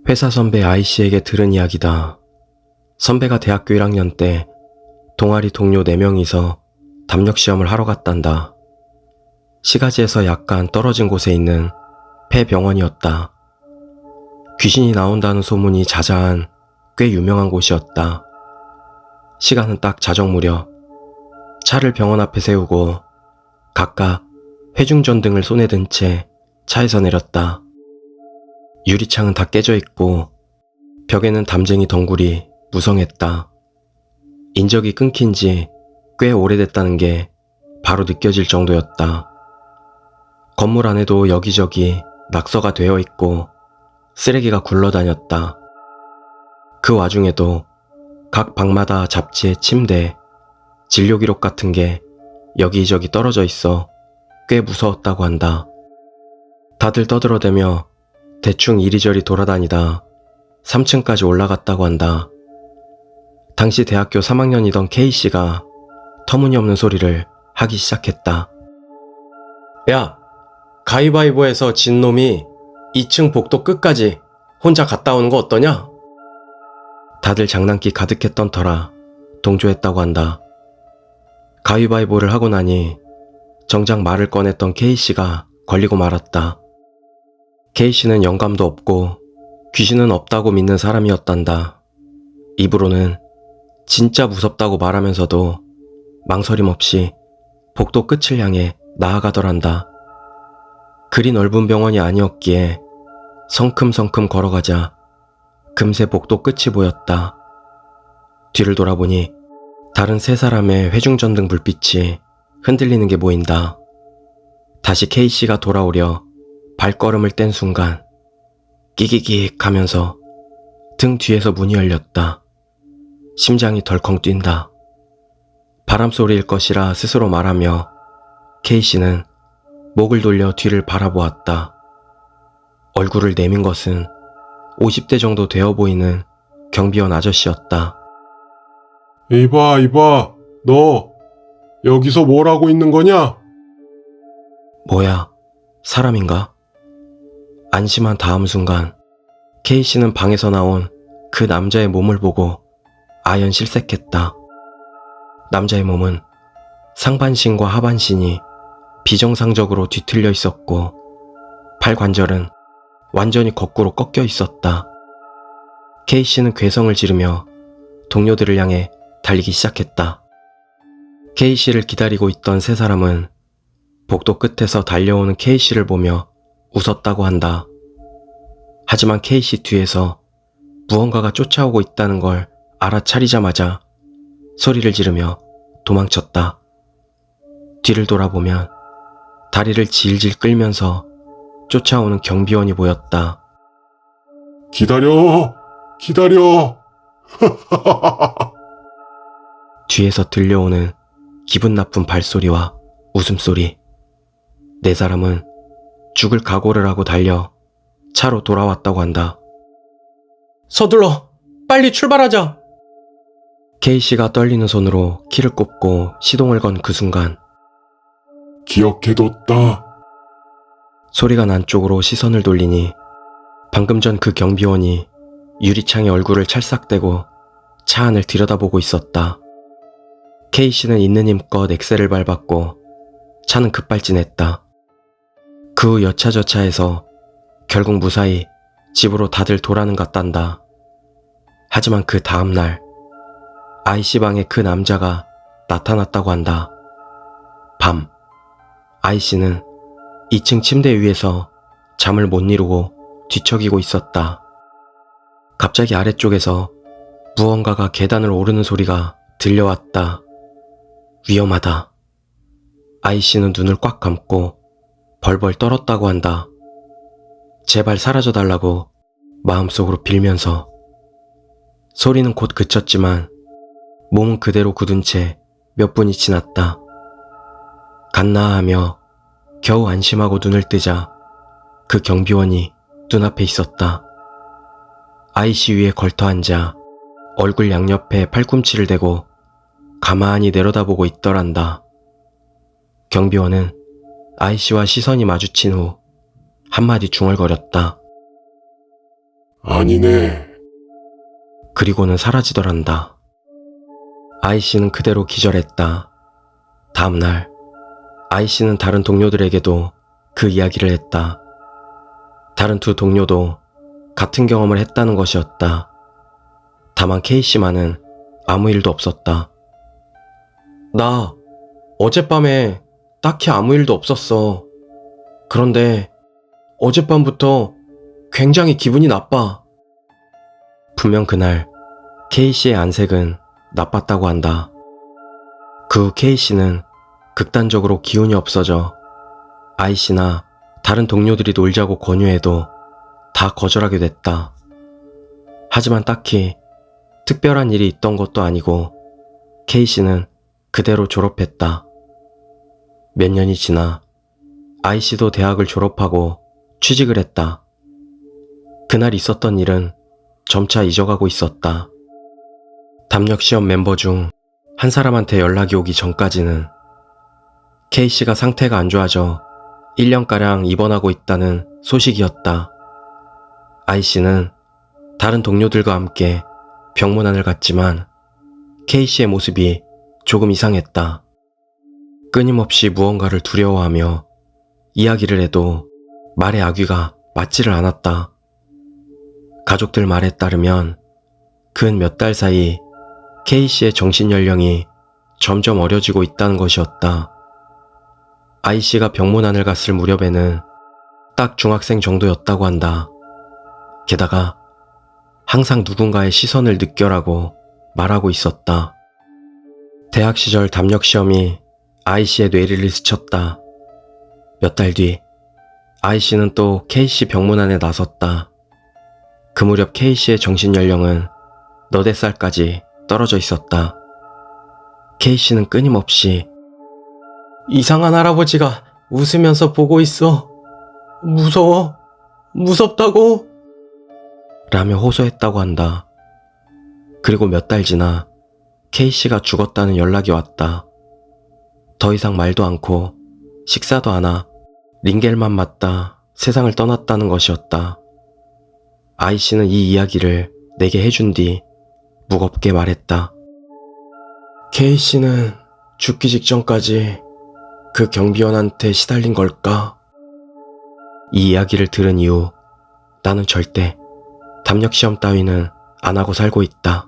회사 선배 아이씨에게 들은 이야기다. 선배가 대학교 1학년 때 동아리 동료 4명이서 담력시험을 하러 갔단다. 시가지에서 약간 떨어진 곳에 있는 폐병원이었다. 귀신이 나온다는 소문이 자자한 꽤 유명한 곳이었다. 시간은 딱 자정 무렵. 차를 병원 앞에 세우고 각각 회중전등을 손에 든 채 차에서 내렸다. 유리창은 다 깨져 있고 벽에는 담쟁이 덩굴이 무성했다. 인적이 끊긴 지 꽤 오래됐다는 게 바로 느껴질 정도였다. 건물 안에도 여기저기 낙서가 되어 있고 쓰레기가 굴러다녔다. 그 와중에도 각 방마다 잡지에 침대, 진료 기록 같은 게 여기저기 떨어져 있어 꽤 무서웠다고 한다. 다들 떠들어대며 대충 이리저리 돌아다니다 3층까지 올라갔다고 한다. 당시 대학교 3학년이던 K씨가 터무니없는 소리를 하기 시작했다. 야, 가위바위보에서 진 놈이 2층 복도 끝까지 혼자 갔다 오는 거 어떠냐? 다들 장난기 가득했던 터라 동조했다고 한다. 가위바위보를 하고 나니 정작 말을 꺼냈던 K씨가 걸리고 말았다. K씨는 영감도 없고 귀신은 없다고 믿는 사람이었단다. 입으로는 진짜 무섭다고 말하면서도 망설임 없이 복도 끝을 향해 나아가더란다. 그리 넓은 병원이 아니었기에 성큼성큼 걸어가자 금세 복도 끝이 보였다. 뒤를 돌아보니 다른 3사람의 회중전등 불빛이 흔들리는 게 보인다. 다시 K씨가 돌아오려 발걸음을 뗀 순간 끼기익 하면서 등 뒤에서 문이 열렸다. 심장이 덜컹 뛴다. 바람소리일 것이라 스스로 말하며 K씨는 목을 돌려 뒤를 바라보았다. 얼굴을 내민 것은 50대 정도 되어 보이는 경비원 아저씨였다. 이봐, 너 여기서 뭘 하고 있는 거냐? 뭐야, 사람인가? 안심한 다음 순간 K씨는 방에서 나온 그 남자의 몸을 보고 아연 실색했다. 남자의 몸은 상반신과 하반신이 비정상적으로 뒤틀려 있었고 팔 관절은 완전히 거꾸로 꺾여 있었다. K씨는 괴성을 지르며 동료들을 향해 달리기 시작했다. K씨를 기다리고 있던 3사람은 복도 끝에서 달려오는 K씨를 보며 웃었다고 한다. 하지만 K씨 뒤에서 무언가가 쫓아오고 있다는 걸 알아차리자마자 소리를 지르며 도망쳤다. 뒤를 돌아보면 다리를 질질 끌면서 쫓아오는 경비원이 보였다. 기다려! 뒤에서 들려오는 기분 나쁜 발소리와 웃음소리. 4사람은 죽을 각오를 하고 달려 차로 돌아왔다고 한다. 서둘러! 빨리 출발하자! K씨가 떨리는 손으로 키를 꼽고 시동을 건 그 순간 기억해뒀다. 소리가 난 쪽으로 시선을 돌리니 방금 전 그 경비원이 유리창에 얼굴을 찰싹대고 차 안을 들여다보고 있었다. K씨는 있는 힘껏 엑셀을 밟았고 차는 급발진했다. 그 후 여차저차해서 결국 무사히 집으로 다들 돌아는 갔단다. 하지만 그 다음날 아이씨 방에 그 남자가 나타났다고 한다. 밤, 아이씨는 2층 침대 위에서 잠을 못 이루고 뒤척이고 있었다. 갑자기 아래쪽에서 무언가가 계단을 오르는 소리가 들려왔다. 위험하다. 아이씨는 눈을 꽉 감고 벌벌 떨었다고 한다. 제발 사라져달라고 마음속으로 빌면서. 소리는 곧 그쳤지만 몸은 그대로 굳은 채 몇 분이 지났다. 갔나 하며 겨우 안심하고 눈을 뜨자 그 경비원이 눈앞에 있었다. 아이씨 위에 걸터앉아 얼굴 양옆에 팔꿈치를 대고 가만히 내려다보고 있더란다. 경비원은 아이씨와 시선이 마주친 후 한마디 중얼거렸다. 아니네. 그리고는 사라지더란다. 아이씨는 그대로 기절했다. 다음날 아이씨는 다른 동료들에게도 그 이야기를 했다. 다른 두 동료도 같은 경험을 했다는 것이었다. 다만 K씨만은 아무 일도 없었다. 나 어젯밤에 딱히 아무 일도 없었어. 그런데 어젯밤부터 굉장히 기분이 나빠. 분명 그날 K씨의 안색은 나빴다고 한다. 그 후 K씨는 극단적으로 기운이 없어져 아이씨나 다른 동료들이 놀자고 권유해도 다 거절하게 됐다. 하지만 딱히 특별한 일이 있던 것도 아니고 K씨는 그대로 졸업했다. 몇 년이 지나 아이씨도 대학을 졸업하고 취직을 했다. 그날 있었던 일은 점차 잊어가고 있었다. 담력시험 멤버 중 한 사람한테 연락이 오기 전까지는 K씨가 상태가 안 좋아져 1년가량 입원하고 있다는 소식이었다. 아이씨는 다른 동료들과 함께 병문안을 갔지만 K씨의 모습이 조금 이상했다. 끊임없이 무언가를 두려워하며 이야기를 해도 말의 아귀가 맞지를 않았다. 가족들 말에 따르면 근 몇 달 사이 K씨의 정신연령이 점점 어려지고 있다는 것이었다. 아이씨가 병문안을 갔을 무렵에는 딱 중학생 정도였다고 한다. 게다가 항상 누군가의 시선을 느껴라고 말하고 있었다. 대학 시절 담력시험이 아이씨의 뇌리를 스쳤다. 몇 달 뒤 아이씨는 또 K씨 병문안에 나섰다. 그 무렵 K씨의 정신연령은 너댓 살까지 떨어져 있었다. K씨는 끊임없이 이상한 할아버지가 웃으면서 보고 있어. 무서워. 무섭다고. 라며 호소했다고 한다. 그리고 몇 달 지나 K씨가 죽었다는 연락이 왔다. 더 이상 말도 않고 식사도 안 하 링겔만 맞다 세상을 떠났다는 것이었다. 아이씨는 이 이야기를 내게 해준 뒤 무겁게 말했다. K씨는 죽기 직전까지 그 경비원한테 시달린 걸까? 이 이야기를 들은 이후 나는 절대 담력시험 따위는 안 하고 살고 있다.